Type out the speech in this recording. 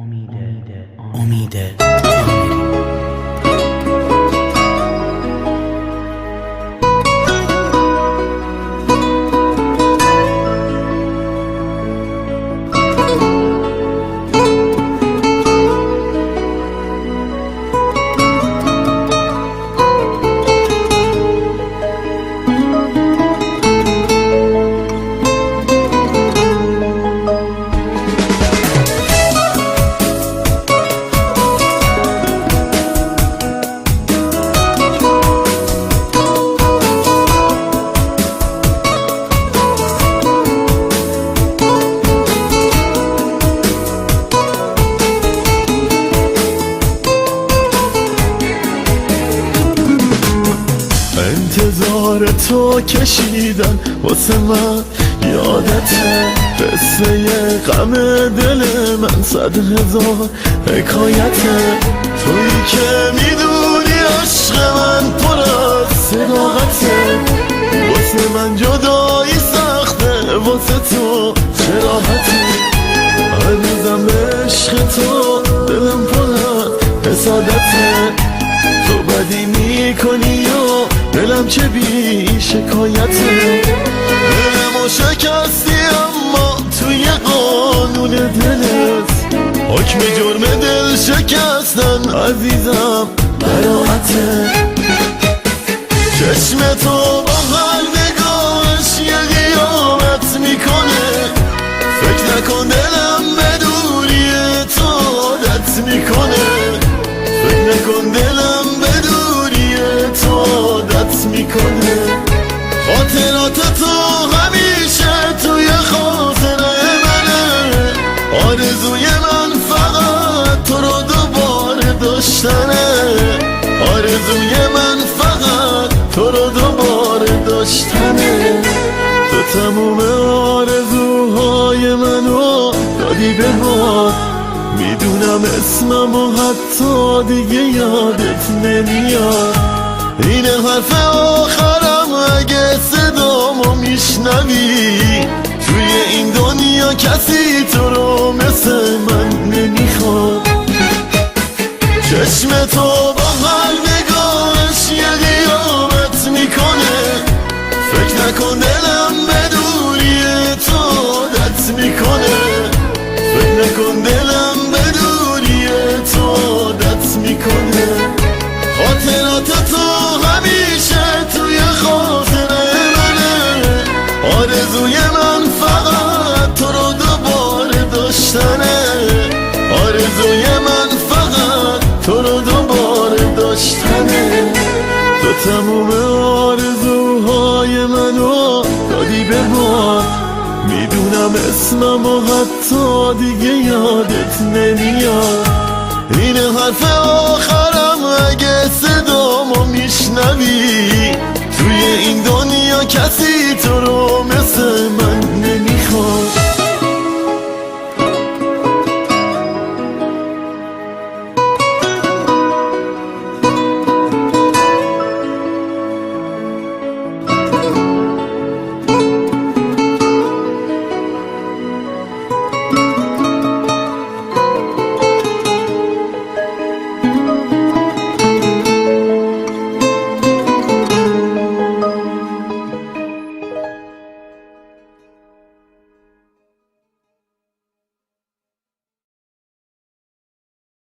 امید انتظار تو کشیدن واسه من یادته، قصه غم دل من 100,000 حکایته. تویی که میدونی عشق من پر از صداقته، واسه من جدایی سخته، واسه تو چه راحته. هنوزم به عشق تو دلم پر از حسادته. تو بدی میکنی و دلم چه بی شکایته. دلمو شکستی اما توی قانون دلت حکم جرم دل شکستن عزیزم براعته. چشم تو با هر نگاهش یه قیامت میکنه. فکر نکن دلم به دوری تو عادت میکنه. فکر نکن دلم به دوری تو عادت میکنه. خاطرات تو همیشه توی خاطره منه. آرزوی من فقط تو رو دوباره داشتنه. آرزوی من فقط تو رو دوباره داشتنه. تو تموم آرزوهای منو دادی به باد. میدونم اسمم و حتی دیگه یادت نمیاد. این حرف آخرم اگه صدامو میشنوی. توی این دنیا کسی تو رو مثل من نمیخواد. چشم تو با هر نگاهش یه قیامت میکنه. فکر نکن دلم به دوری تو عادت میکنه. فکر نکن دلم به دوری تو عادت میکنه. خاطرات تو همیشه توی خاطره منه. آرزوی من فقط تو رو دوباره داشتنه. آرزوی من فقط تو رو دوباره داشتنه. تو تموم آرزوهای منو دادی به باد. میدونم اسمم و حتی دیگه یادت نمیاد. این حرف آخرم اگه صدامو میشنوی. توی این دنیا کسی تو رو